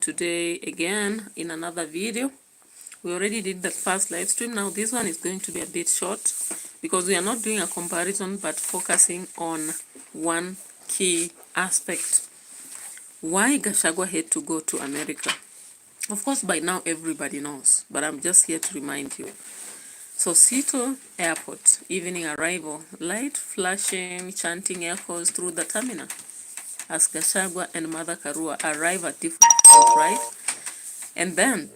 today again in another video. We already did the first live stream. Now this one is going to be a bit short because we are not doing a comparison but focusing on one key aspect. Why Gachagua had to go to America? Of course, by now everybody knows, but I'm just here to remind you. So Seattle Airport, evening arrival, light flashing, chanting echoes through the terminal as Gachagua and Mother Karua arrive at different times, right? And then,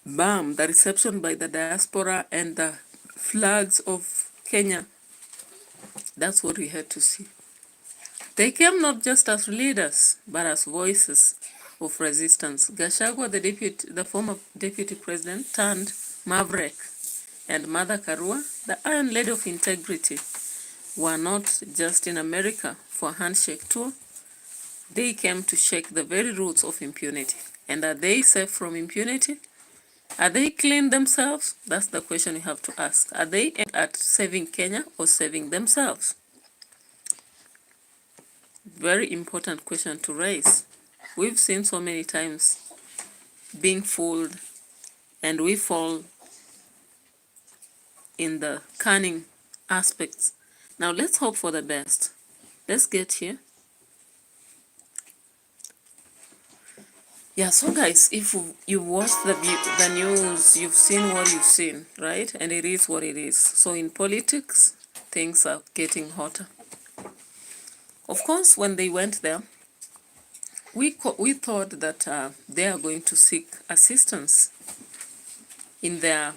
bam, the reception by the diaspora and the flags of Kenya. That's what we had to see. They came not just as leaders, but as voices of resistance. Gachagua, the former deputy president, turned maverick, and Mother Karua, the Iron Lady of Integrity, were not just in America for a handshake tour. They came to shake the very roots of impunity. And are they safe from impunity? Are they clean themselves? That's the question you have to ask. Are they at saving Kenya or saving themselves? Very important question to raise. We've seen so many times being fooled, and we fall in the cunning aspects. Now let's hope for the best. Let's get here. Yeah, so guys, if you watched the news, you've seen what you've seen, right? And it is what it is. So in politics, things are getting hotter. Of course, when they went there, we thought that they are going to seek assistance in their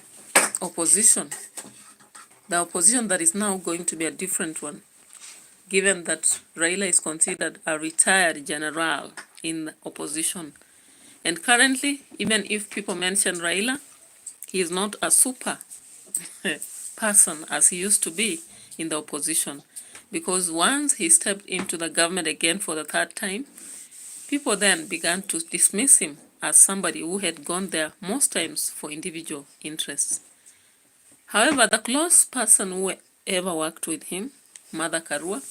opposition. The opposition that is now going to be a different one, given that Raila is considered a retired general in opposition. And currently, even if people mention Raila, he is not a super person as he used to be in the opposition. Because once he stepped into the government again for the third time, people then began to dismiss him as somebody who had gone there most times for individual interests. However, the close person who ever worked with him, Mother Karua,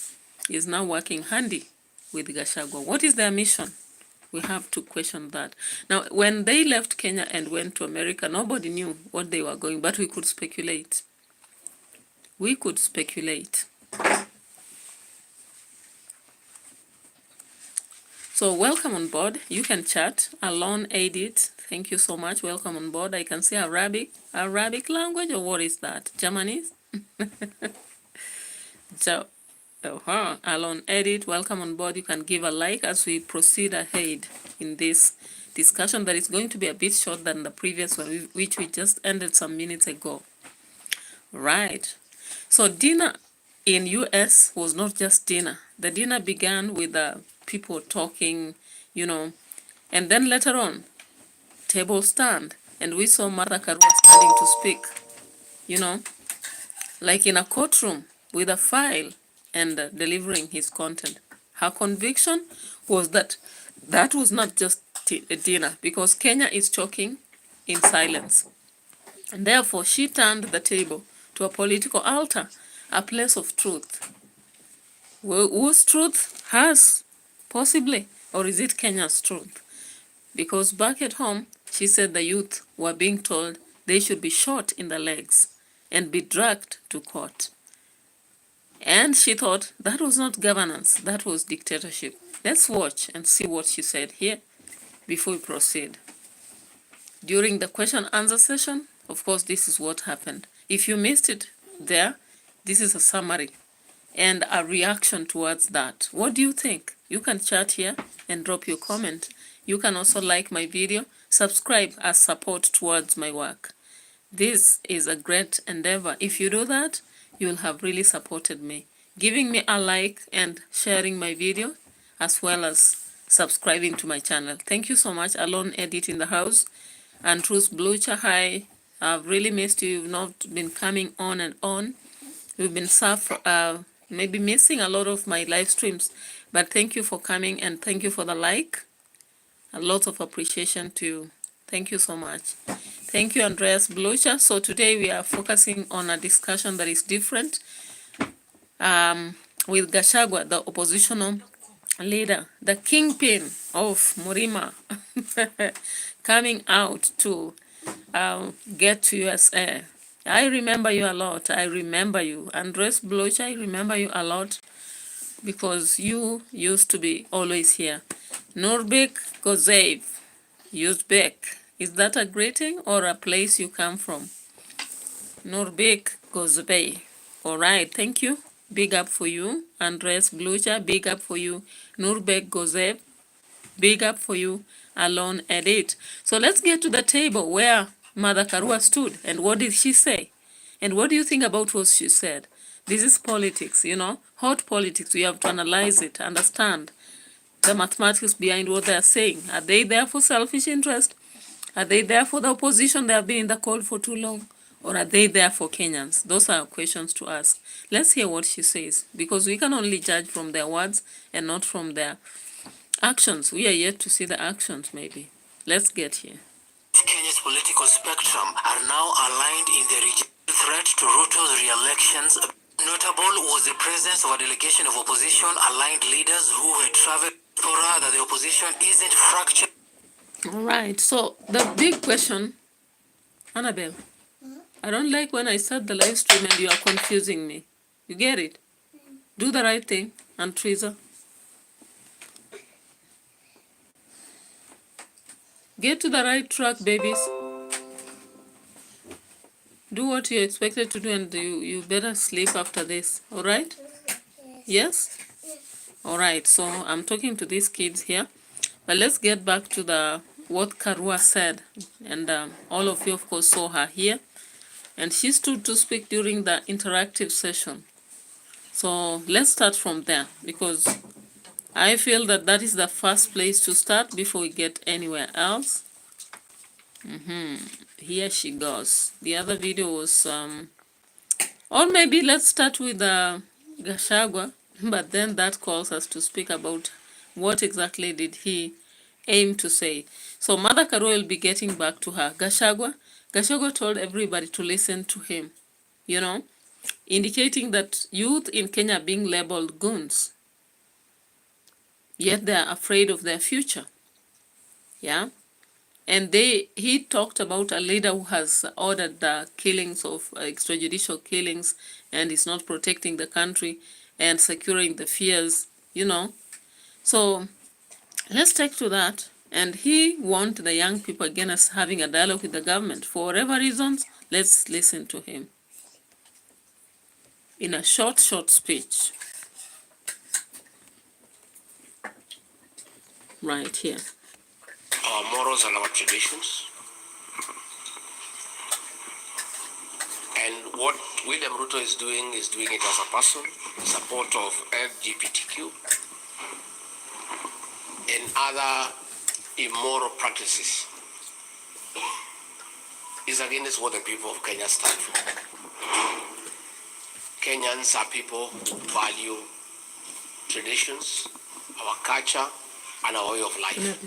is now working handy with Gachagua. What is their mission? We have to question that. Now, when they left Kenya and went to America, nobody knew what they were going, but we could speculate. We could speculate. So welcome on board. You can chat. Alon Edit, thank you so much. Welcome on board. I can see Arabic language, or what is that? Japanese? Alon Edit, welcome on board. You can give a like as we proceed ahead in this discussion that is going to be a bit short than the previous one, which we just ended some minutes ago. Right. So dinner in US was not just dinner. The dinner began with people talking, and then later on, table stand, and we saw Mother Karua standing to speak, like in a courtroom with a file and delivering his content. Her conviction was that that was not just a dinner, because Kenya is choking in silence. And therefore, she turned the table to a political altar, a place of truth. Well, whose truth? Hers, possibly, or is it Kenya's truth? Because back at home, she said the youth were being told they should be shot in the legs and be dragged to court. And she thought that was not governance, that was dictatorship. Let's watch and see what she said here before we proceed. During the question-answer session, of course, this is what happened. If you missed it there, this is a summary and a reaction towards that. What do you think? You can chat here and drop your comment. You can also like my video, subscribe as support towards my work. This is a great endeavor. If you do that, you'll have really supported me, giving me a like and sharing my video, as well as subscribing to my channel. Thank you so much. Alone Edit in the house. And Truth Blucher, hi. I've really missed you. You've not been coming on and on. You've been maybe missing a lot of my live streams. But thank you for coming, and thank you for the like. A lot of appreciation to you. Thank you so much. Thank you, Andreas Blucher. So today we are focusing on a discussion that is different with Gachagua, the oppositional leader, the kingpin of Murima, coming out to get to USA. I remember you a lot. I remember you. Andres Bloch, I remember you a lot because you used to be always here. Nurbek Gozev, Uzbek. Is that a greeting or a place you come from? Nurbek Gozbey. All right, thank you. Big up for you. Andres Blucher, big up for you. Nurbek Gozev, big up for you. Alone Edit. So let's get to the table where Mother Karua stood and what did she say? And what do you think about what she said? This is politics, hot politics. We have to analyze it, understand the mathematics behind what they are saying. Are they there for selfish interest? Are they there for the opposition? They have been in the cold for too long. Or are they there for Kenyans? Those are questions to ask. Let's hear what she says, because we can only judge from their words and not from their actions. We are yet to see the actions, maybe. Let's get here. Kenya's political spectrum are now aligned in the threat to Ruto's re-elections. Notable was the presence of a delegation of opposition-aligned leaders who had traveled for that the opposition isn't fractured. All right, so the big question, Annabelle, I don't like when I start the live stream and you are confusing me. You get it? Do the right thing, and Teresa. Get to the right track, babies. Do what you're expected to do, and you better sleep after this. All right? Yes? All right, so I'm talking to these kids here. But let's get back to what Karua said. And all of you, of course, saw her here. And she stood to speak during the interactive session. So let's start from there, because I feel that that is the first place to start before we get anywhere else. Here she goes. The other video was, or maybe let's start with GACHAGUA, but then that calls us to speak about what exactly did he aim to say. So Mother Karua will be getting back to her. GACHAGUA told everybody to listen to him, indicating that youth in Kenya are being labeled goons, yet they are afraid of their future. Yeah. And he talked about a leader who has ordered the killings of extrajudicial killings and is not protecting the country and securing the fears, So let's take to that. And he warned the young people against having a dialogue with the government. For whatever reasons, let's listen to him in a short speech. Right here. Our morals and our traditions. And what William Ruto is doing it as a person, in support of LGBTQ and other immoral practices. Is against what the people of Kenya stand for. Kenyans are people who value traditions, our culture, and our way of life.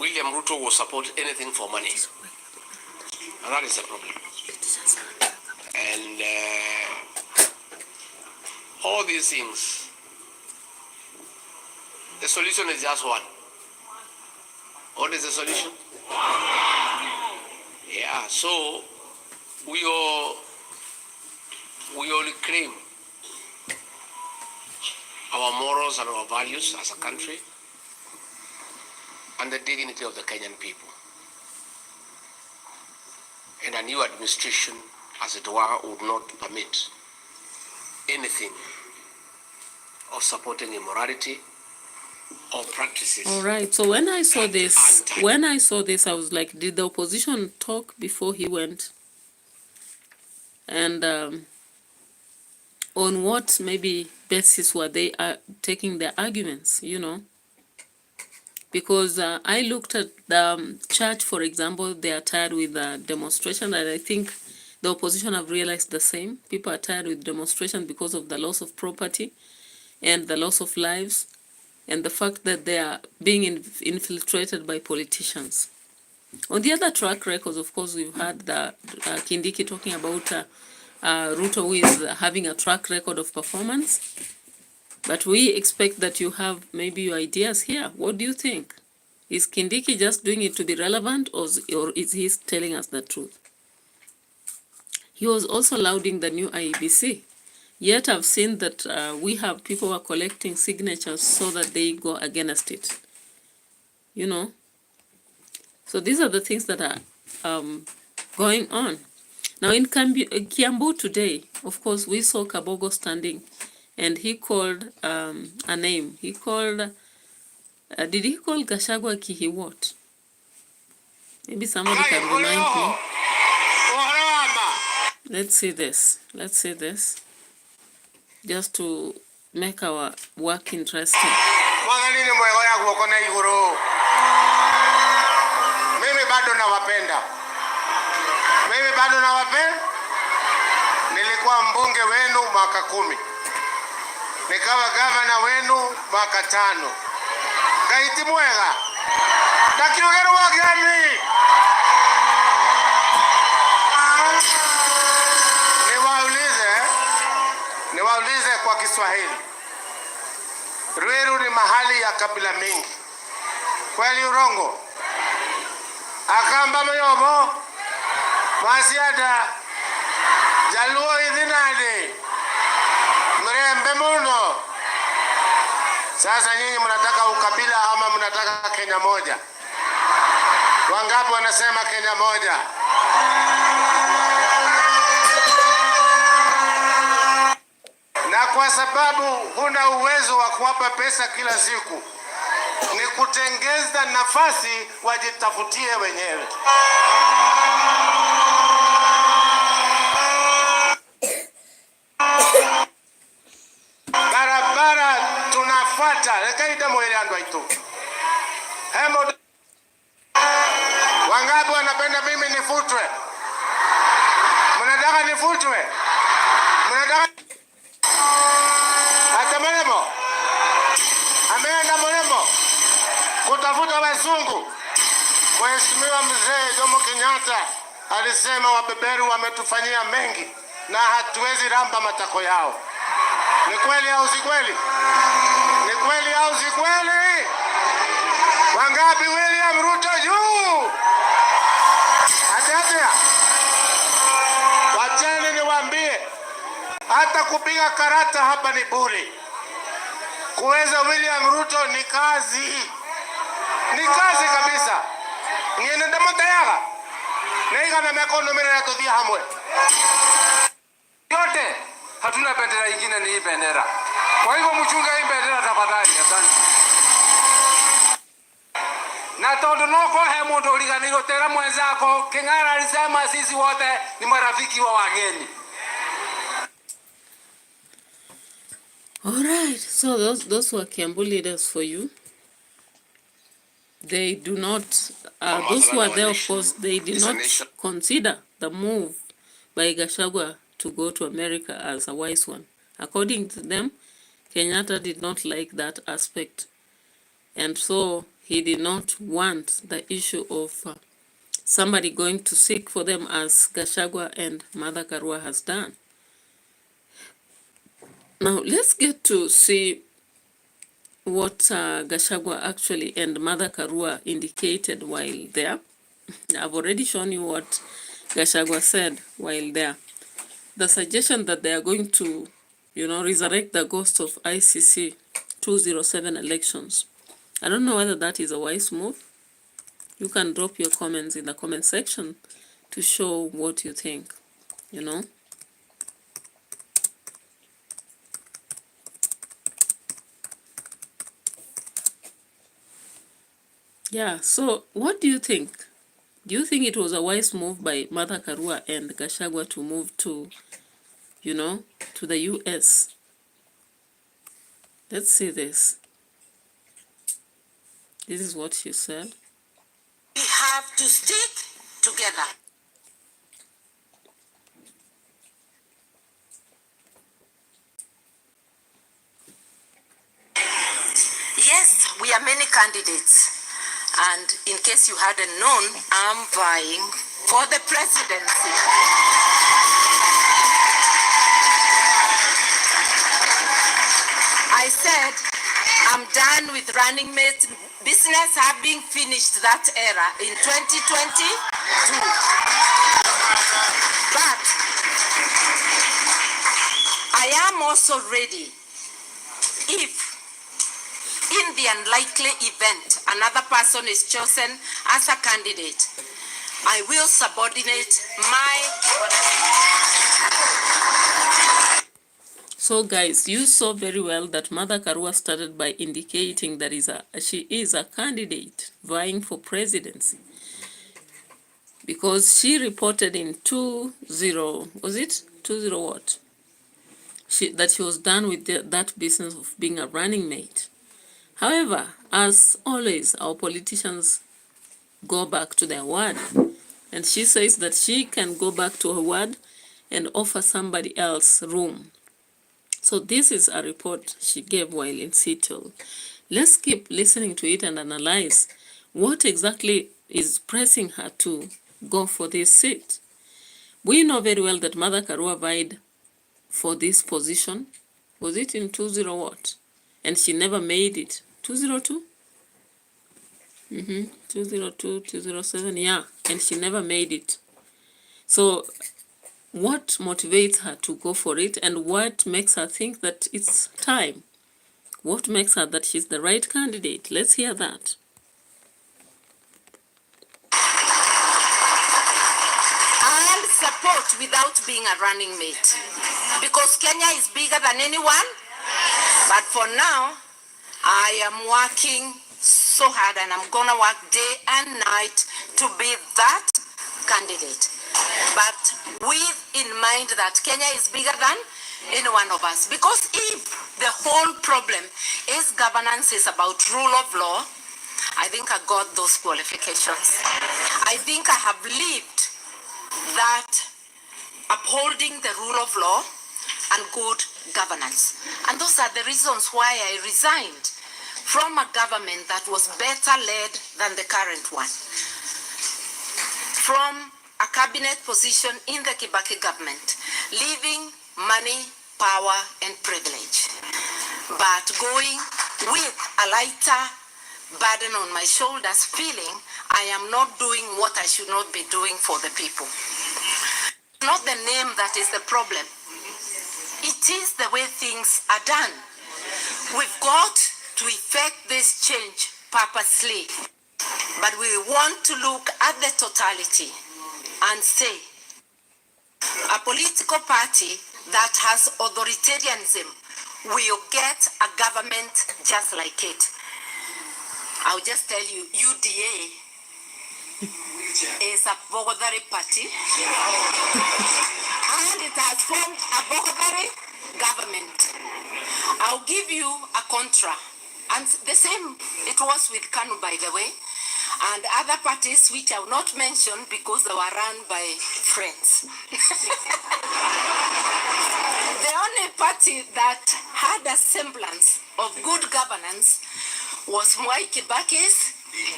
William Ruto will support anything for money. And that is the problem. And all these things, the solution is just one. What is the solution? Yeah, so we all reclaim our morals and our values as a country and the dignity of the Kenyan people. And a new administration, as it were, would not permit anything of supporting immorality or practices. All right. So when I saw this, I was like, did the opposition talk before he went? And on what maybe basis were they taking their arguments? Because I looked at the church, for example, they are tired with the demonstration, and I think the opposition have realized the same. People are tired with demonstration because of the loss of property and the loss of lives and the fact that they are being infiltrated by politicians. On the other track records, of course, we've had the Kindiki talking about Ruto, who is having a track record of performance. But we expect that you have maybe your ideas here. What do you think? Is Kindiki just doing it to be relevant, or is he telling us the truth? He was also lauding the new IEBC. Yet I've seen that we have people who are collecting signatures so that they go against it. You know? So these are the things that are going on. Now in Kiambu today, of course, we saw Kabogo standing, and he called a name. He called, did he call Gachagua Kihi what? Maybe somebody can remind me. Let's see this. Let's see this. Just to make our work interesting. Nilikuwa mbunge wenu mwaka 10. Nikawa gavana wenu mwaka 5. Gaiti mwega. Dakiogero wa gani? Niwaulize kwa Kiswahili. Ruiru ni mahali ya kabila mingi. Kweli urongo? Akamba mayobo. Masiada. Jaluo idhinade. Mrembe muno. Sasa nyinyi mnataka ukabila ama mnataka Kenya moja? Wangapi wanasema Kenya moja? Na kwa sababu huna uwezo wa kuwapa pesa kila siku, ni kutengeza nafasi wajitafutie wenyewe. Barabara tunafuata, lekaida mwelando itu. Hemo wangapi wanapenda mimi nifutwe? Mnataka nifutwe? Mnataka Atamemo? Ameenda Moremo kutafuta wazungu. Mheshimiwa Mzee Jomo Kenyatta alisema wabeberu wametufanyia mengi na hatuwezi ramba matako yao. Ni kweli au si kweli? Ni kweli au si kweli? Wangapi William Ruto juu? Hata wacheni niwaambie, hata kupiga karata hapa ni bure. Kuweza William Ruto ni kazi. Ni kazi kabisa. Niende ndamo tayara. Neiga na mekono mera tuthia hamwe. Yote hatuna bendera nyingine, ni hii bendera. Kwa hivyo mchunga hii bendera tafadhali, asante. Na tondu noko he mundu uriganirwo tera mwenzako, King'ara alisema sisi wote ni marafiki wa wageni. All right, so those were Kiambu leaders for you. They do not, those who are there, of course, they did not consider the move by Gachagua to go to America as a wise one. According to them, Kenyatta did not like that aspect. And so he did not want the issue of somebody going to seek for them as Gachagua and Martha Karua has done. Now, let's get to see what Gachagua actually and Martha Karua indicated while there. I've already shown you what Gachagua said while there. The suggestion that they are going to, resurrect the ghost of ICC 207 elections. I don't know whether that is a wise move. You can drop your comments in the comment section to show what you think, Yeah, so what do you think? Do you think it was a wise move by Martha Karua and Gachagua to move to, to the US? Let's see this. This is what she said. We have to stick together. Yes, we are many candidates. And in case you hadn't known, I'm vying for the presidency. I said I'm done with running mate business, having finished that era in 2022. But I am also ready if in the unlikely event another person is chosen as a candidate, I will subordinate my... So guys, you saw very well that Mother Karua started by indicating that she is a candidate vying for presidency, because she reported in 20, was it 20 what? That she was done with that business of being a running mate. However, as always, our politicians go back to their word, and she says that she can go back to her word and offer somebody else room. So this is a report she gave while in Seattle. Let's keep listening to it and analyze what exactly is pressing her to go for this seat. We know very well that Mother Karua vied for this position. Was it in 20 what? And she never made it. 202? 202, 207, yeah. And she never made it. So what motivates her to go for it, and what makes her think that it's time? What makes her that she's the right candidate? Let's hear that. I'll support without being a running mate, because Kenya is bigger than anyone. But for now, I am working so hard, and I'm gonna work day and night to be that candidate. But with in mind that Kenya is bigger than any one of us. Because if the whole problem is governance, is about rule of law, I think I got those qualifications. I think I have lived that upholding the rule of law and good governance. And those are the reasons why I resigned from a government that was better led than the current one. From a cabinet position in the Kibaki government, leaving money, power, and privilege, but going with a lighter burden on my shoulders, feeling I am not doing what I should not be doing for the people. Not the name that is the problem. It is the way things are done. We've got to effect this change purposely, but we want to look at the totality and say a political party that has authoritarianism will get a government just like it. I'll just tell you, UDA is a Bogodari party, and it has formed a Bogodari government. I'll give you a contra, and the same it was with Kanu, by the way, and other parties which I will not mention because they were run by friends. The only party that had a semblance of good governance was Mwai Kibaki's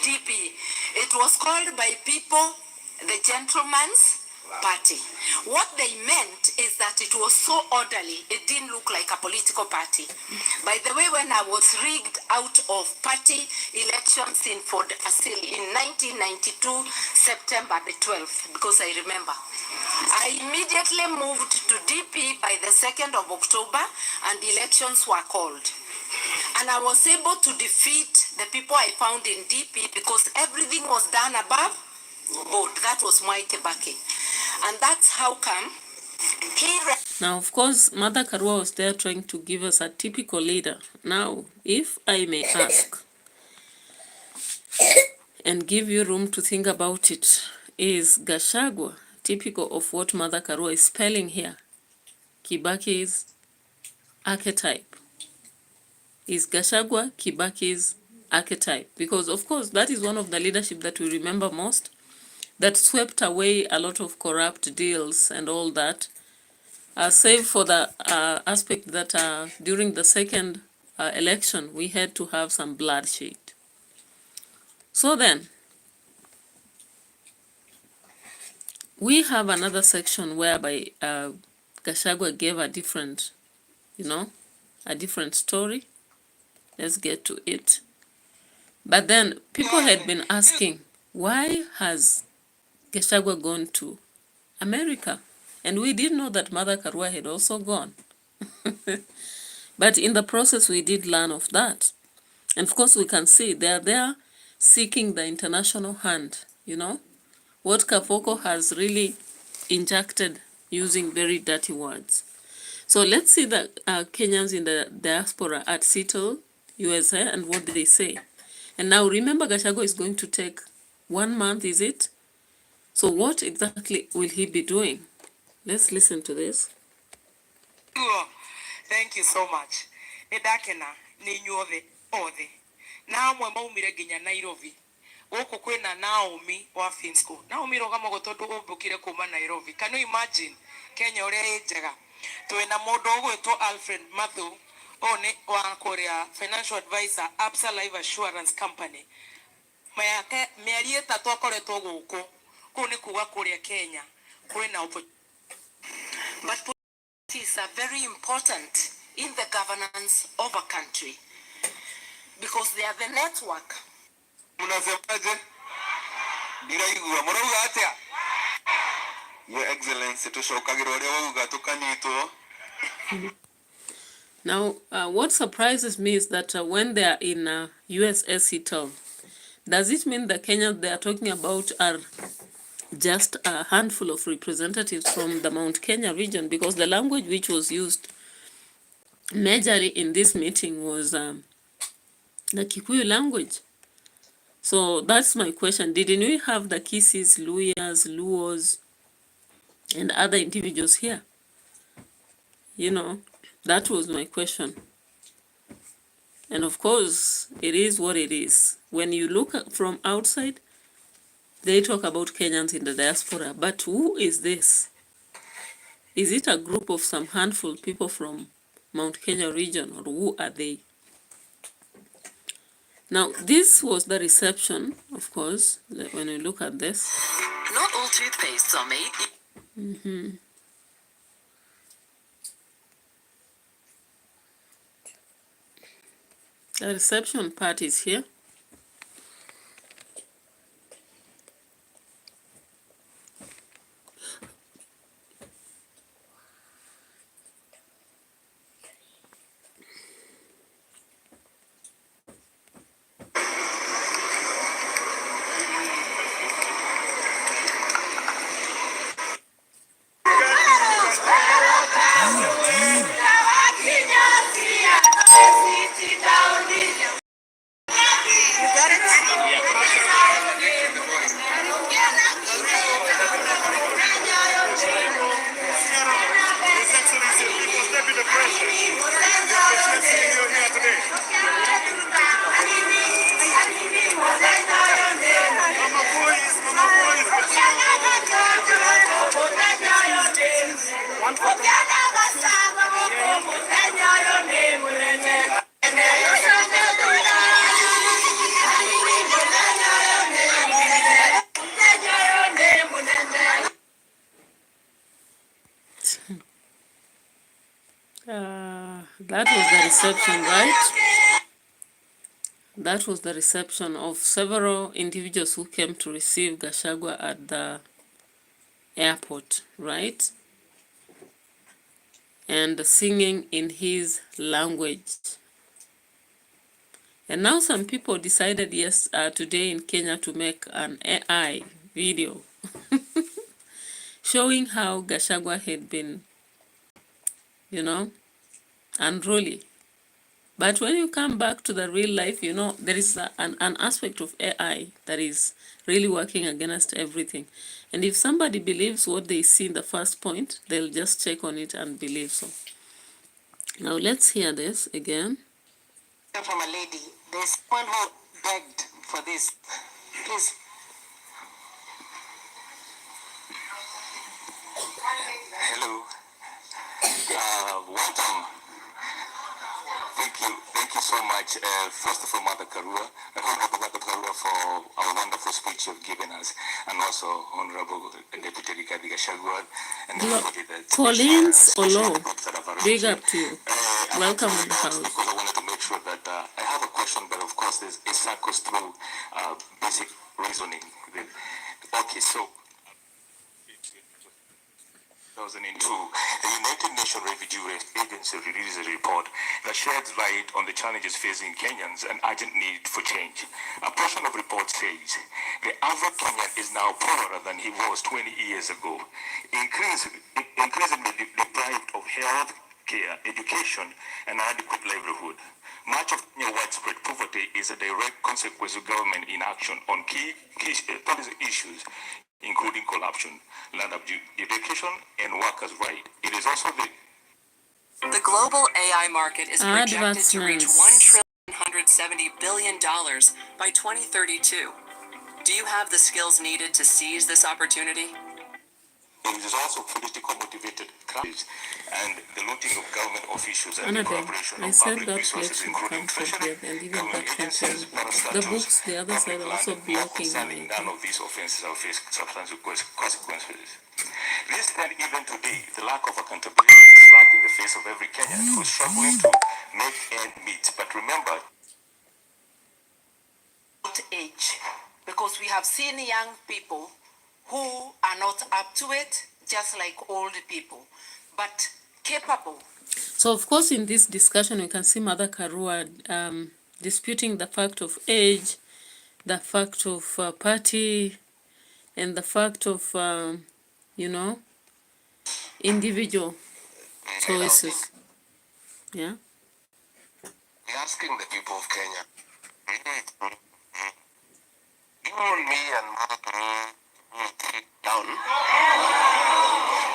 DP. It was called by people the Gentleman's Party. What they meant is that it was so orderly, it didn't look like a political party. By the way, when I was rigged out of party elections in Fort Asili in 1992, September the 12th, because I remember, I immediately moved to DP by the 2nd of October, and elections were called. And I was able to defeat the people I found in DP because everything was done above board. That was Mwai Kibaki. And that's how come he... Now, of course, Mother Karua was there trying to give us a typical leader. Now, if I may ask, and give you room to think about it, is Gachagua typical of what Mother Karua is spelling here? Kibaki's archetype. Is Gachagua Kibaki's archetype? Because, of course, that is one of the leadership that we remember most, that swept away a lot of corrupt deals and all that, save for the aspect that during the second election, we had to have some bloodshed. So then, we have another section whereby Gachagua gave a different, a different story. Let's get to it. But then people had been asking, why has Gachagua gone to America? And we didn't know that Mother Karua had also gone. But in the process, we did learn of that. And of course, we can see they are there seeking the international hand, what Kafoko has really injected using very dirty words. So let's see the Kenyans in the diaspora at Seattle, USA, and what they say. And now remember, Gachagua is going to take 1 month, is it? So what exactly will he be doing? Let's listen to this. Thank you so much. Nidakena ni nyuothe othe. Na amwe maumire nginya Nairobi. Guku kwina Naomi wa Finsco. Naomi rogamo gotondu umbukire kuma Nairobi. Can you imagine Kenya uria njega? Twina mundu ugwitwo Alfred Matthew one wa Korea financial advisor Absa Life Assurance Company. Mayake mieri itatu akoretwo guku. Kuu ni kuga kuria Kenya kwina But politics are very important in the governance of a country because they are the network. Your Excellency, Now, what surprises me is that when they are in USS Seattle, does it mean the Kenyans they are talking about are just a handful of representatives from the Mount Kenya region? Because the language which was used majorly in this meeting was the Kikuyu language. So that's my question. Didn't we have the Kisis, Luyas, Luos, and other individuals here? That was my question. And of course, it is what it is. When you look from outside, they talk about Kenyans in the diaspora. But who is this? Is it a group of some handful people from Mount Kenya region, or who are they? Now, this was the reception, of course, when you look at this. Not all toothpastes are made. The reception part is here. That was the reception, right? That was the reception of several individuals who came to receive Gachagua at the airport, right? And singing in his language. And now some people decided, yes, today in Kenya to make an AI video showing how Gachagua had been, unruly. But when you come back to the real life, there is an aspect of AI that is really working against everything. And if somebody believes what they see in the first point, they'll just check on it and believe so. Now let's hear this again. From a lady, there's someone who begged for this. Please. Hello. Welcome. Thank you so much, first of all, Mother Karua, Honorable Mother Karua, for our wonderful speech you've given us, and also Honorable Deputy Rigathi Gachagua, and everybody that Collins especially Olo, the groups that have arranged big it. up to you. I Welcome want in to the say that house. because I wanted to make sure that I question, but of course it circles through basic reasoning. Okay, so 2002, the United Nations Refugee Agency released a report that sheds light on the challenges facing Kenyans and urgent need for change. A portion of the report says the average Kenyan is now poorer than he was 20 years ago, increasingly deprived of health care, education, and adequate livelihood. Much of Kenya's widespread poverty is a direct consequence of government inaction on key policy issues, including corruption, land education, and workers' rights. It is also the global AI market is projected to reach $1.170 trillion by 2032. Do you have the skills needed to seize this opportunity? It is also politically motivated crimes and the looting of government officials and the corruption of public resources, including treasury, government agencies, the books, the other side are also blocking. None of these offenses have faced substantial consequences. This and even today, the lack of accountability is slapped in the face of every Kenyan who is struggling to make ends meet. But remember, age, because we have seen young people who are not up to it, just like old people, but capable. So, of course, in this discussion, we can see Mother Karua disputing the fact of age, the fact of party, and the fact of, individual choices. Yeah? We're asking the people of Kenya, you and me and down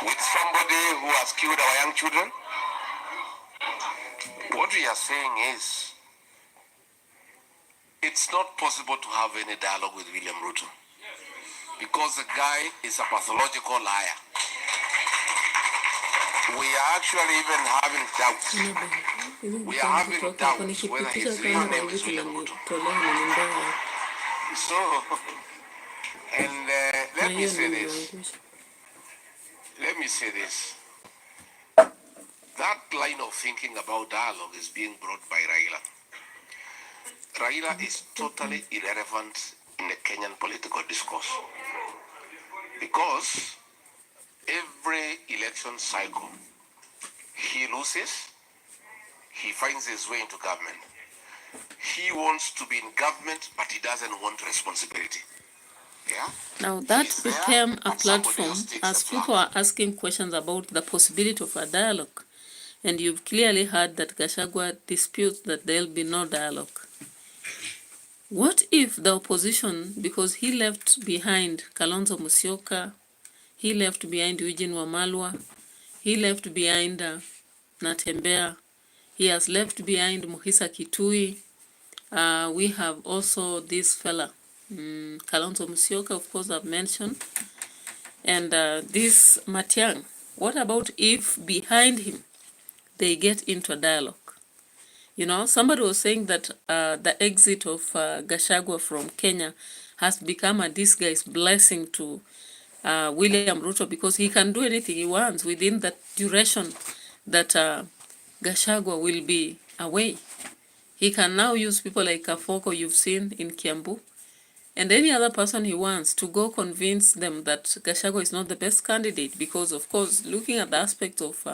with somebody who has killed our young children. What we are saying is, it's not possible to have any dialogue with William Ruto because the guy is a pathological liar. We are actually even having doubts. We are having doubts whether his real name is William Ruto. So, and let me say this. Let me say this. That line of thinking about dialogue is being brought by Raila. Raila is totally irrelevant in the Kenyan political discourse because every election cycle, he loses, he finds his way into government. He wants to be in government, but he doesn't want responsibility. Yeah? Now that became a platform as people are asking questions about the possibility of a dialogue. And you've clearly heard that GACHAGUA disputes that there'll be no dialogue. What if the opposition, because he left behind Kalonzo Musyoka, he left behind Eugene Wamalwa, he left behind Natembeya, he has left behind Muhisa Kitui, we have also this fella, Kalonzo Musyoka, of course, I've mentioned, and this Matiang. What about if behind him they get into a dialogue? You know, somebody was saying that the exit of GACHAGUA from Kenya has become a disguised blessing to William Ruto because he can do anything he wants within that duration that GACHAGUA will be away. He can now use people like Kafoko you've seen in Kiambu and any other person he wants to go convince them that GACHAGUA is not the best candidate because, of course, looking at the aspect of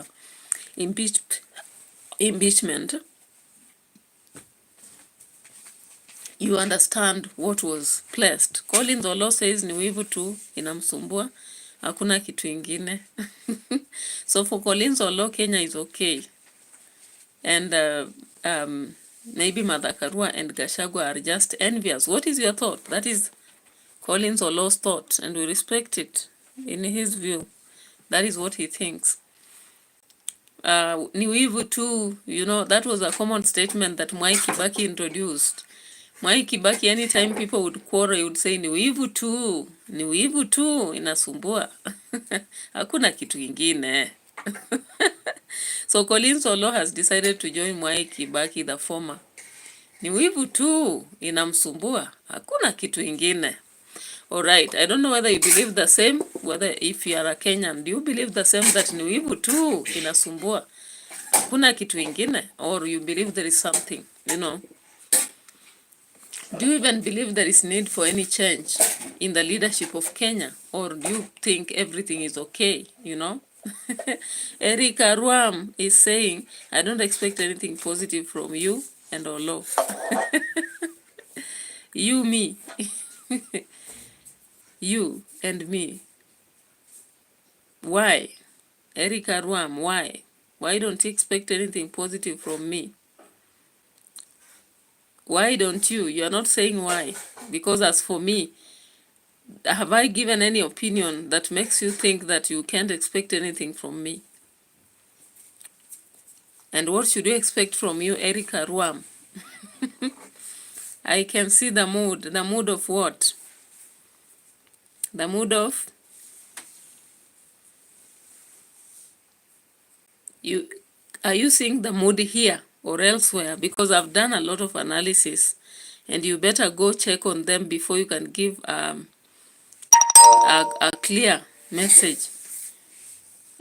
impeachment, you understand what was placed. Collins Olo says ni wivu tu inamsumbua, hakuna kitu ingine. So for Collins Olo, Kenya is okay. And maybe Mother Karua and GACHAGUA are just envious. What is your thought? That is Collins Olo's thought, and we respect it in his view. That is what he thinks. Ni wivu tu, you know, that was a common statement that Mwai Kibaki introduced. Mwai Kibaki, anytime people would quarrel, he would say, ni wivu tu, inasumbua. Hakuna kitu ingine. So Collins Olo has decided to join Mwai Kibaki, the former. Ni wivu tu, inamsumbua. Hakuna kitu ingine. All right, I don't know whether you believe the same, whether if you are a Kenyan, do you believe the same that ni wivu tu, inasumbua. Hakuna kitu ingine, or you believe there is something, you know. Do you even believe there is need for any change in the leadership of Kenya? Or do you think everything is okay, you know? Eric Arwam is saying, I don't expect anything positive from you and Olo. You, me. You and me. Why? Eric Arwam, why? Why don't you expect anything positive from me? Why don't you? You are not saying why. Because as for me, have I given any opinion that makes you think that you can't expect anything from me? And what should you expect from you, Erica Ruam? I can see the mood. The mood of what? The mood of you. Are you seeing the mood here or elsewhere? Because I've done a lot of analysis, and you better go check on them before you can give a clear message.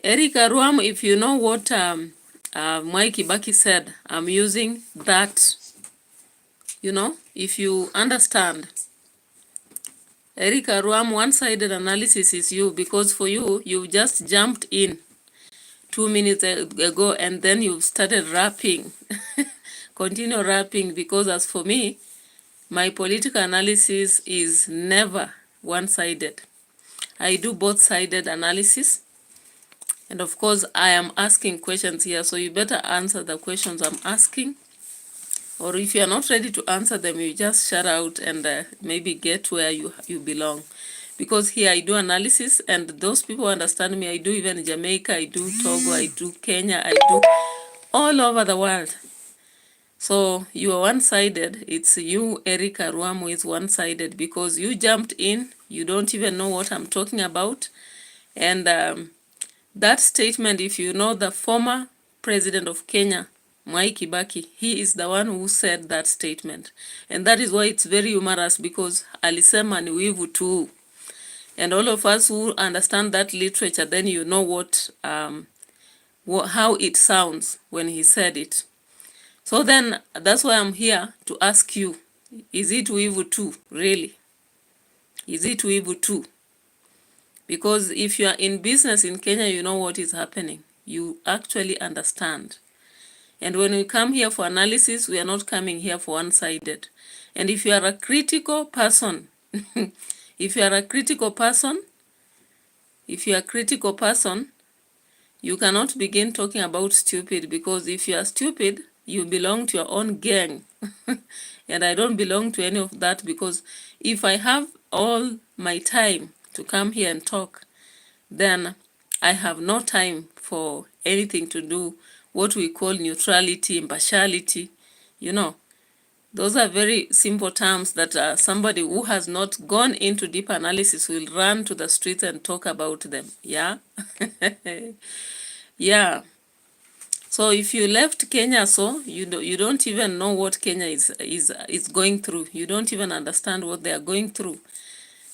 Erica Ruam, if you know what Mike Kibaki said, I'm using that, you know, if you understand. Erica Ruam, one-sided analysis is you, because for you, you just jumped in 2 minutes ago and then you started rapping. Continue rapping, because as for me, my political analysis is never one-sided. I do both-sided analysis. And of course, I am asking questions here, so you better answer the questions I'm asking. Or if you are not ready to answer them, you just shut out and maybe get where you belong. Because here I do analysis, and those people understand me. I do even Jamaica, I do Togo, I do Kenya, I do all over the world. So you are one-sided. It's you, Erica Ruamu, is one-sided because you jumped in. You don't even know what I'm talking about. And that statement, if you know the former president of Kenya, Mwai Kibaki, he is the one who said that statement. And that is why it's very humorous, because alisema ni wivu tu. And all of us who understand that literature, then you know how it sounds when he said it. So then, that's why I'm here to ask you, is it wivu tu, really? Is it wivu tu? Because if you are in business in Kenya, you know what is happening. You actually understand. And when we come here for analysis, we are not coming here for one-sided. And if you are a critical person, if you are a critical person, you cannot begin talking about stupid, because if you are stupid, you belong to your own gang. And I don't belong to any of that, because if I have all my time to come here and talk, then I have no time for anything to do what we call neutrality, impartiality. You know, those are very simple terms that somebody who has not gone into deep analysis will run to the streets and talk about them. Yeah. Yeah. So if you left Kenya, so you don't even know what Kenya is going through. You don't even understand what they are going through.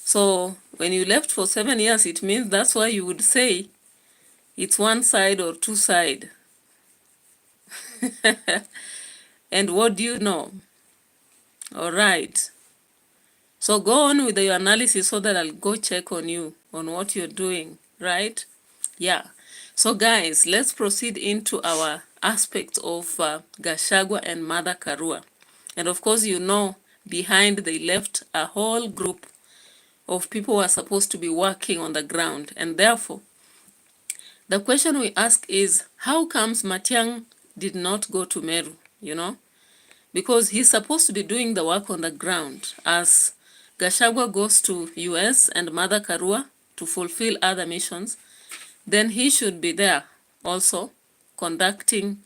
So when you left for 7 years, it means that's why you would say it's one side or two side. And what do you know? All right. So go on with your analysis so that I'll go check on you, on what you're doing, right? Yeah. So guys, let's proceed into our aspects of GACHAGUA and Mother Karua. And of course, you know, behind they left a whole group of people who are supposed to be working on the ground. And therefore, the question we ask is, how comes Matiang did not go to Meru, you know? Because he's supposed to be doing the work on the ground as GACHAGUA goes to US and Mother Karua to fulfill other missions. Then he should be there also conducting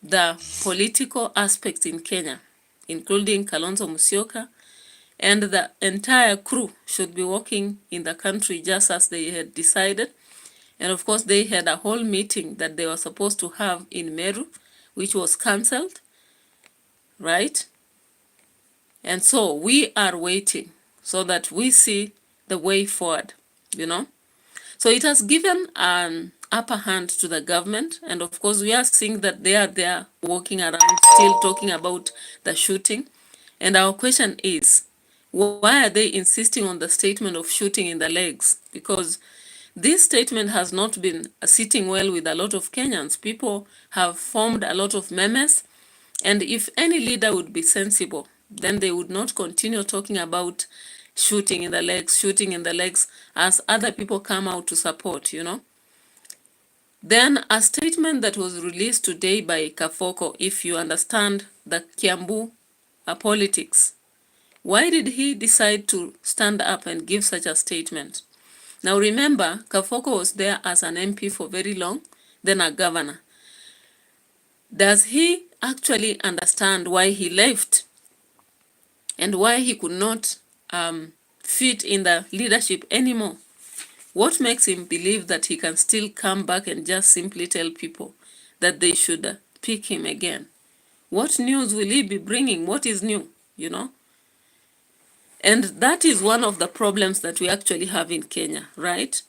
the political aspects in Kenya, including Kalonzo Musyoka, and the entire crew should be working in the country just as they had decided. And of course, they had a whole meeting that they were supposed to have in Meru, which was cancelled, right? And so we are waiting so that we see the way forward, you know? So it has given an upper hand to the government. And of course, we are seeing that they are there walking around, still talking about the shooting. And our question is, why are they insisting on the statement of shooting in the legs? Because this statement has not been sitting well with a lot of Kenyans. People have formed a lot of memes, and if any leader would be sensible, then they would not continue talking about shooting in the legs, as other people come out to support, you know. Then a statement that was released today by Kafoko, if you understand the Kiambu politics, why did he decide to stand up and give such a statement? Now remember, Kafoko was there as an MP for very long, then a governor. Does he actually understand why he left and why he could not fit in the leadership anymore? What makes him believe that he can still come back and just simply tell people that they should pick him again? What news will he be bringing? What is new, you know? And that is one of the problems that we actually have in Kenya, right?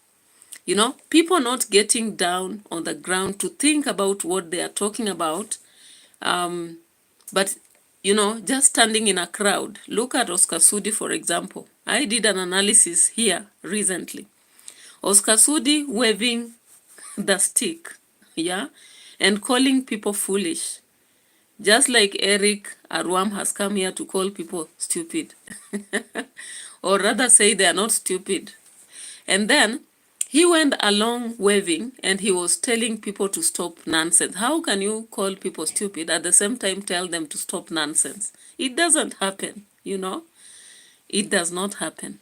You know, people not getting down on the ground to think about what they are talking about, but, you know, just standing in a crowd. Look at Oscar Sudi, for example. I did an analysis here recently. Oscar Sudi waving the stick, yeah, and calling people foolish. Just like Eric Arwam has come here to call people stupid. Or rather say they are not stupid. And then he went along waving and he was telling people to stop nonsense. How can you call people stupid at the same time tell them to stop nonsense? It doesn't happen, you know. It does not happen.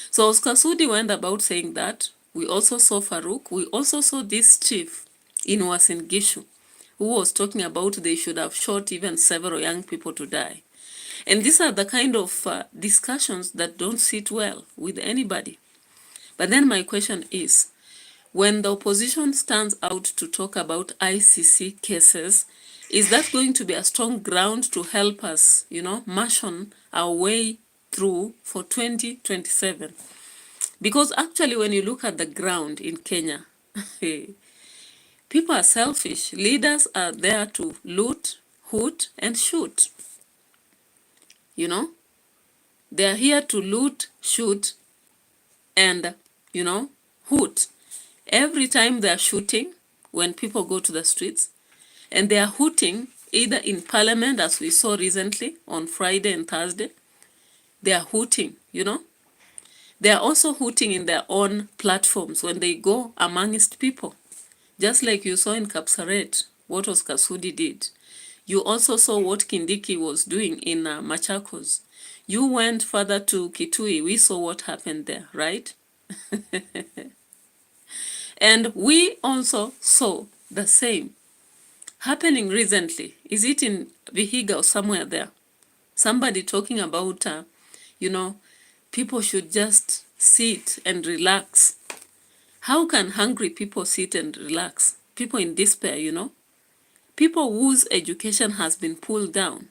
So Oscar Sudi went about saying that. We also saw Farouk. We also saw this chief in Uasin Gishu, who was talking about they should have shot even several young people to die. And these are the kind of discussions that don't sit well with anybody. But then my question is, when the opposition stands out to talk about ICC cases, is that going to be a strong ground to help us, you know, march on our way through for 2027? Because actually when you look at the ground in Kenya, people are selfish. Leaders are there to loot, hoot, and shoot. You know, they are here to loot, shoot, and, you know, hoot. Every time they are shooting, when people go to the streets, and they are hooting either in parliament, as we saw recently on Friday and Thursday, they are hooting, you know. They are also hooting in their own platforms when they go amongst people. Just like you saw in Kapsaret, what Oscar Sudi did. You also saw what Kindiki was doing in Machakos. You went further to Kitui, we saw what happened there, right? And we also saw the same happening recently. Is it in Vihiga or somewhere there? Somebody talking about, you know, people should just sit and relax. How can hungry people sit and relax? People in despair, you know? People whose education has been pulled down.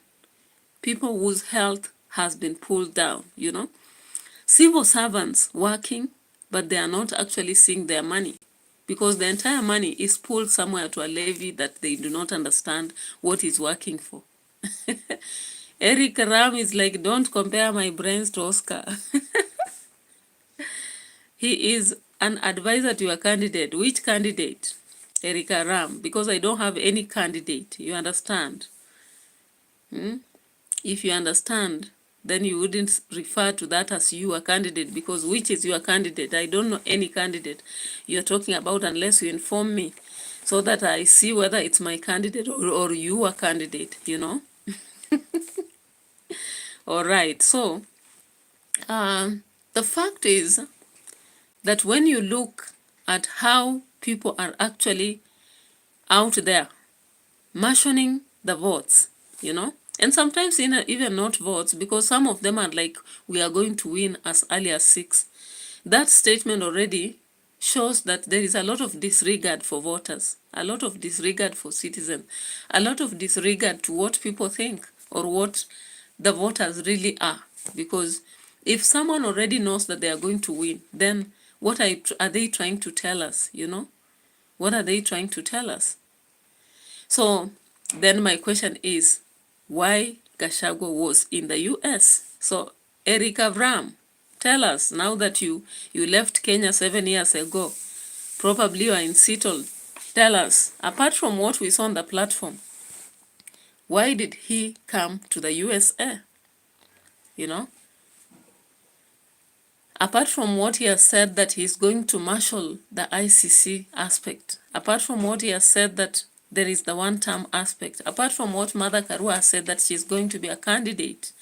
People whose health has been pulled down, you know? Civil servants working, but they are not actually seeing their money, because the entire money is pulled somewhere to a levy that they do not understand what is working for. Eric Ram is like, don't compare my brains to Oscar. He is an advisor to your candidate. Which candidate? Eric Ram, because I don't have any candidate. You understand? If you understand, then you wouldn't refer to that as your candidate, because which is your candidate? I don't know any candidate you're talking about unless you inform me so that I see whether it's my candidate or your candidate, you know? All right, so the fact is that when you look at how people are actually out there marshalling the votes, you know, and sometimes even not votes, because some of them are like, we are going to win as early as 6. That statement already shows that there is a lot of disregard for voters, a lot of disregard for citizens, a lot of disregard to what people think or what the voters really are. Because if someone already knows that they are going to win, then what are they trying to tell us, you know? What are they trying to tell us? So then my question is, why GACHAGUA was in the US. So, Eric Avram, tell us, now that you left Kenya 7 years ago, probably you are in Seattle, tell us, apart from what we saw on the platform, why did he come to the USA? You know? Apart from what he has said that he's going to marshal the ICC aspect, apart from what he has said that there is the one-term aspect, apart from what Mother Karua has said that she's going to be a candidate,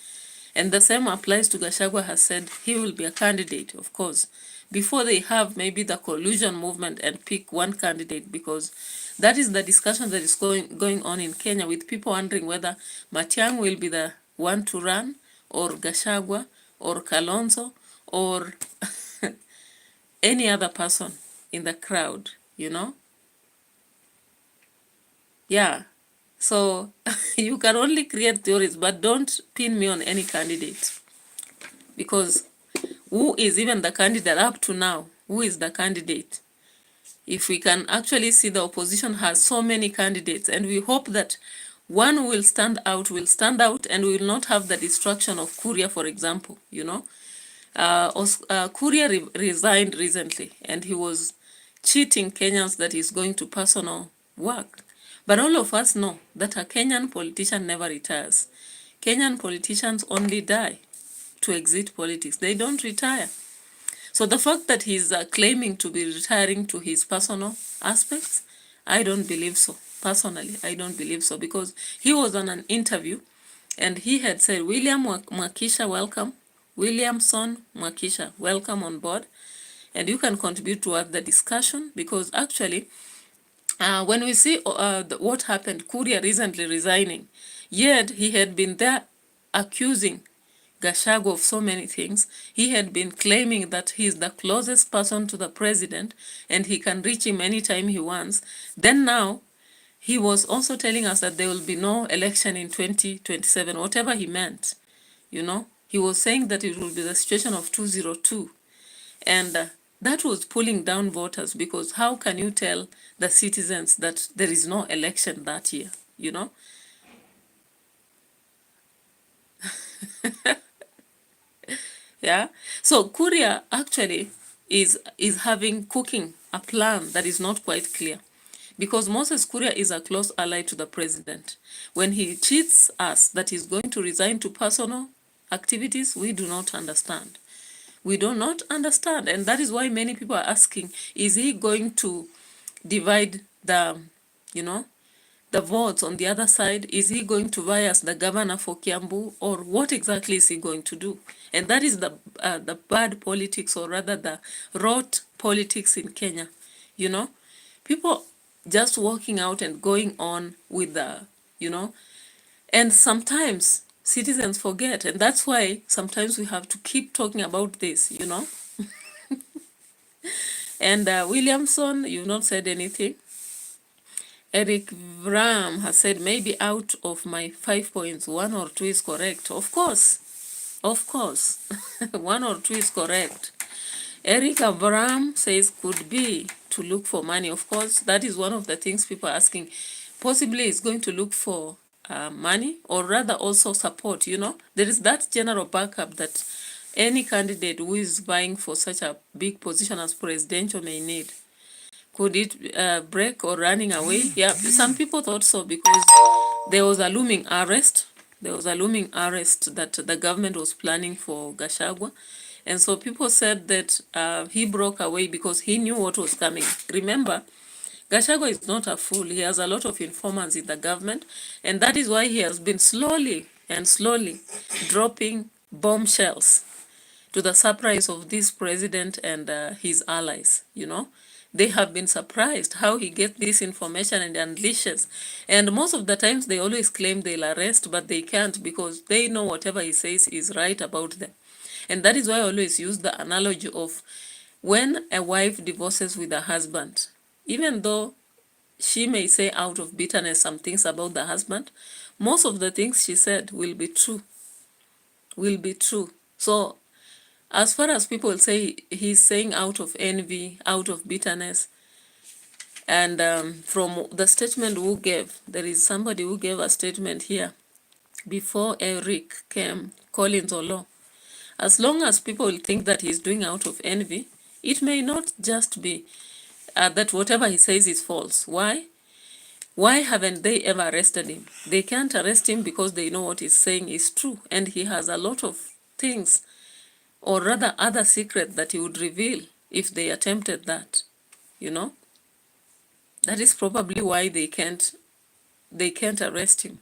and the same applies to Gachagua has said he will be a candidate, of course, before they have maybe the collusion movement and pick one candidate, because that is the discussion that is going on in Kenya, with people wondering whether Matiang'i will be the one to run, or Gachagua, or Kalonzo, or any other person in the crowd, you know? Yeah. So you can only create theories, but don't pin me on any candidate. Because who is even the candidate up to now? Who is the candidate? If we can actually see the opposition has so many candidates, and we hope that one will stand out, and will not have the distraction of Kuria, for example, you know? Kuria resigned recently, and he was cheating Kenyans that he's going to personal work. But all of us know that a Kenyan politician never retires. Kenyan politicians only die to exit politics. They don't retire. So the fact that he's claiming to be retiring to his personal aspects, I don't believe so. Personally, I don't believe so, because he was on an interview and he had said, William Mwakisha, welcome. Williamson Mwakisha, welcome on board. And you can contribute toward the discussion, because actually, when we see what happened, Kuria recently resigning, yet he had been there accusing Gachagua of so many things. He had been claiming that he is the closest person to the president and he can reach him anytime he wants. Then now, he was also telling us that there will be no election in 2027, whatever he meant, you know. He was saying that it will be the situation of 202. And that was pulling down voters, because how can you tell the citizens that there is no election that year, you know? Yeah. So Kuria actually is cooking a plan that is not quite clear, because Moses Kuria is a close ally to the president. When he cheats us that he's going to resign to personal activities, we do not understand. We do not understand, and that is why many people are asking, is he going to divide the, you know, the votes on the other side? Is he going to bias the governor for Kiambu, or what exactly is he going to do? And that is the bad politics, or rather the rot politics in Kenya. You know, people just walking out and going on with the, you know, and sometimes citizens forget, and that's why sometimes we have to keep talking about this, you know. And Williamson, you've not said anything. Eric Vram has said, maybe out of my 5 points, 1 or 2 is correct. Of course. 1 or 2 is correct. Eric Avram says, could be to look for money. Of course, that is one of the things people are asking. Possibly it's going to look for money, or rather also support, you know. There is that general backup that any candidate who is vying for such a big position as presidential may need. Could it break or running away? Yeah, some people thought so, because there was a looming arrest. There was a looming arrest that the government was planning for Gachagua. And so people said that he broke away because he knew what was coming. Remember, Gachagua is not a fool. He has a lot of informants in the government. And that is why he has been slowly dropping bombshells, to the surprise of this president and his allies, you know. They have been surprised how he gets this information and unleashes. And most of the times they always claim they'll arrest, but they can't, because they know whatever he says is right about them. And that is why I always use the analogy of when a wife divorces with her husband, even though she may say out of bitterness some things about the husband, most of the things she said will be true. So as far as people say he's saying out of envy, out of bitterness, and from the statement who gave, there is somebody who gave a statement here before Eric came, Collins Olo. As long as people think that he's doing out of envy, it may not just be that whatever he says is false. Why? Why haven't they ever arrested him? They can't arrest him because they know what he's saying is true. And he has a lot of things, or rather other secrets that he would reveal if they attempted that, you know? That is probably why they can't arrest him.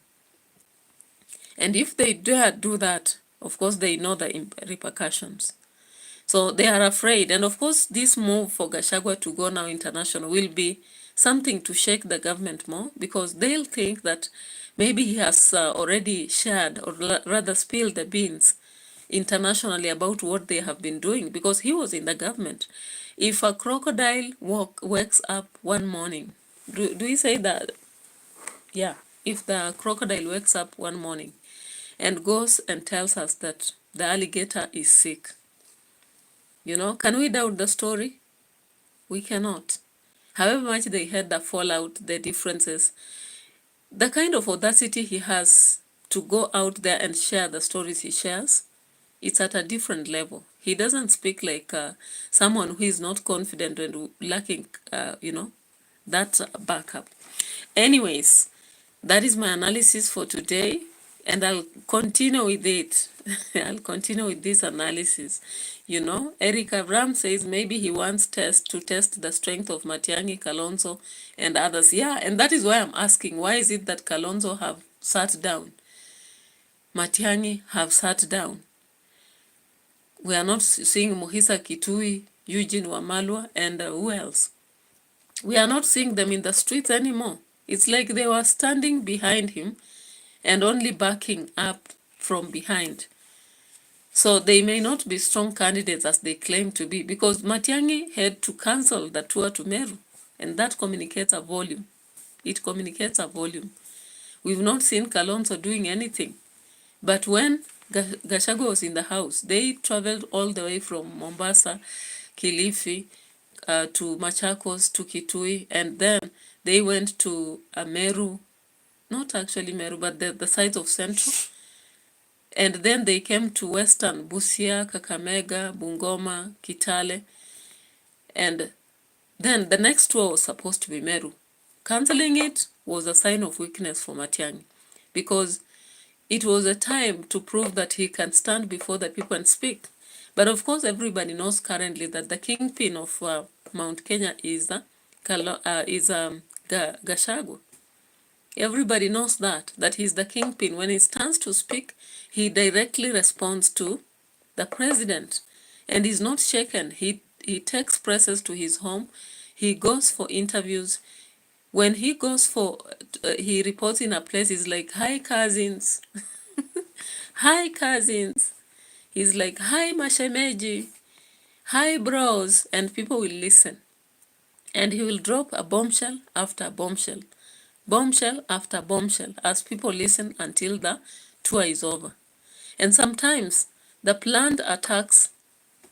And if they dare do that, of course they know the repercussions. So they are afraid. And of course, this move for GACHAGUA to go now international will be something to shake the government more, because they'll think that maybe he has already shared, or rather spilled the beans internationally about what they have been doing, because he was in the government. If a crocodile wakes up one morning, do we say that? Yeah. If the crocodile wakes up one morning and goes and tells us that the alligator is sick, you know, can we doubt the story? We cannot. However much they had the fallout, the differences, the kind of audacity he has to go out there and share the stories he shares, it's at a different level. He doesn't speak like someone who is not confident and lacking, that backup. Anyways, that is my analysis for today, and I'll continue with it. I'll continue with this analysis. You know, Eric Abram says maybe he wants to test the strength of Matiang'i, Kalonzo, and others. Yeah, and that is why I'm asking, why is it that Kalonzo have sat down? Matiang'i have sat down. We are not seeing Muhisa Kitui, Eugene Wamalwa, and who else? We are not seeing them in the streets anymore. It's like they were standing behind him and only backing up from behind. So they may not be strong candidates as they claim to be, because Matiang'i had to cancel the tour to Meru, and that communicates a volume. It communicates a volume. We've not seen Kalonzo doing anything. But when GACHAGUA was in the house, they traveled all the way from Mombasa, Kilifi, to Machakos, to Kitui, and then they went to Meru, not actually Meru, but the sides of Central. And then they came to Western, Busia, Kakamega, Bungoma, Kitale. And then the next tour was supposed to be Meru. Cancelling it was a sign of weakness for Matiang'i, because it was a time to prove that he can stand before the people and speak. But of course, everybody knows currently that the kingpin of Mount Kenya is GACHAGUA. Everybody knows that he's the kingpin. When he stands to speak, he directly responds to the president, and he's not shaken. He takes presses to his home. He goes for interviews. When he goes for, he reports in a place, he's like, "Hi, cousins." Hi, cousins. He's like, "Hi, mashemeji. Hi, bros." And people will listen. And he will drop a bombshell after bombshell. Bombshell after bombshell as people listen until the tour is over. And sometimes the planned attacks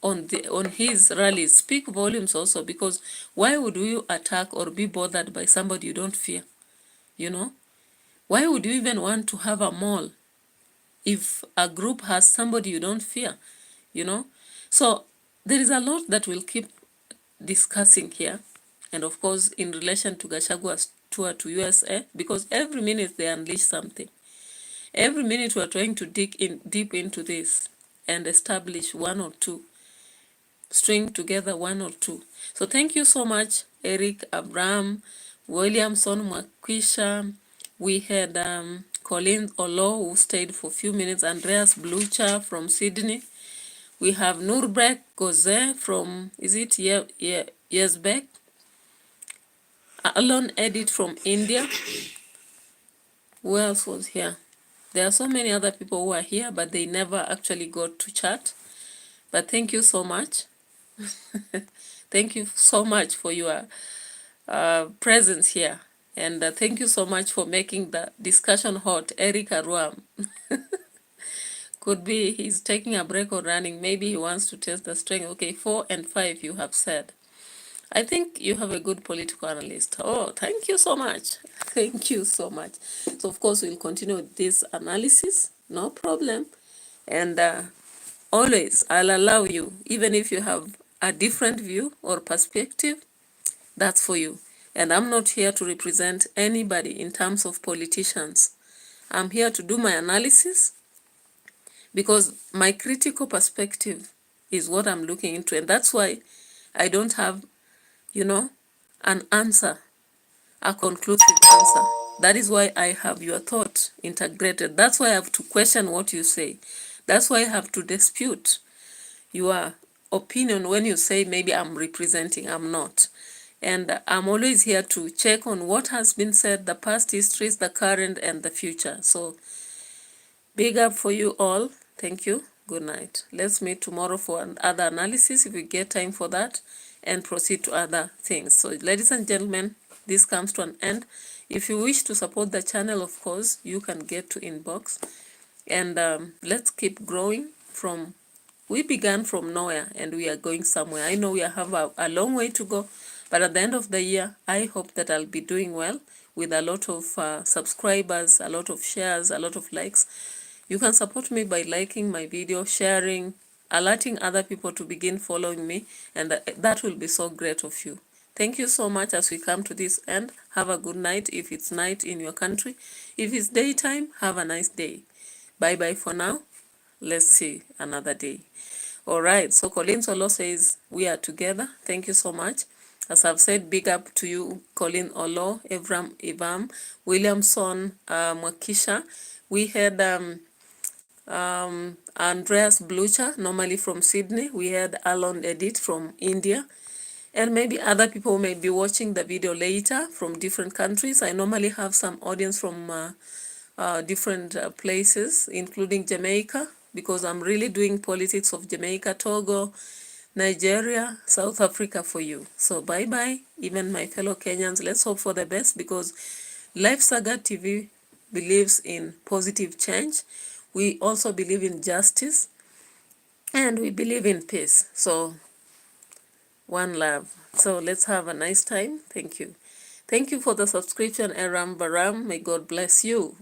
on his rallies speak volumes also, because why would you attack or be bothered by somebody you don't fear? You know? Why would you even want to have a mall if a group has somebody you don't fear? You know? So there is a lot that we'll keep discussing here. And of course, in relation to GACHAGUA's tour to USA, because every minute they unleash something. Every minute we are trying to dig in deep into this and establish one or two, string together one or two. So thank you so much, Eric, Abraham, Williamson, Mwakwisha. We had Colin Olo, who stayed for a few minutes, Andreas Blucher from Sydney. We have Nurbek Goze from, is it Yesbek? Alon Edit from India. Who else was here? There are so many other people who are here, but they never actually got to chat. But thank you so much. Thank you so much for your presence here. And thank you so much for making the discussion hot. Eric Aruam. Could be he's taking a break or running. Maybe he wants to test the strength. Okay, 4 and 5 you have said. I think you have a good political analyst. Oh, thank you so much. Thank you so much. So, of course, we'll continue with this analysis. No problem. And always, I'll allow you, even if you have a different view or perspective, that's for you. And I'm not here to represent anybody in terms of politicians. I'm here to do my analysis because my critical perspective is what I'm looking into. And that's why I don't have, an answer, a conclusive answer. That is why I have your thought integrated. That's why I have to question what you say. That's why I have to dispute your opinion when you say maybe I'm representing, I'm not. And I'm always here to check on what has been said, the past histories, the current, and the future. So big up for you all. Thank you. Good night. Let's meet tomorrow for another analysis if we get time for that, and proceed to other things. So ladies and gentlemen, this comes to an end. If you wish to support the channel, of course, you can get to inbox. And let's keep growing from, we began from nowhere and we are going somewhere. I know we have a long way to go, but at the end of the year, I hope that I'll be doing well with a lot of subscribers, a lot of shares, a lot of likes. You can support me by liking my video, sharing, alerting other people to begin following me, and that will be so great of you. Thank you so much as we come to this end. Have a good night if it's night in your country. If it's daytime, have a nice day. Bye-bye for now. Let's see another day. All right, so Colleen Solo says, we are together. Thank you so much. As I've said, big up to you, Colleen Olo, Evram Ivam, Williamson, Mwakisha. We had Andreas Blucher, normally from Sydney. We had Alon Edit from India. And maybe other people may be watching the video later from different countries. I normally have some audience from different places, including Jamaica, because I'm really doing politics of Jamaica, Togo, Nigeria, South Africa for you. So bye-bye, even my fellow Kenyans. Let's hope for the best, because Life Saga TV believes in positive change. We also believe in justice, and we believe in peace. So one love. So let's have a nice time. Thank you. Thank you for the subscription, Aram Baram. May God bless you.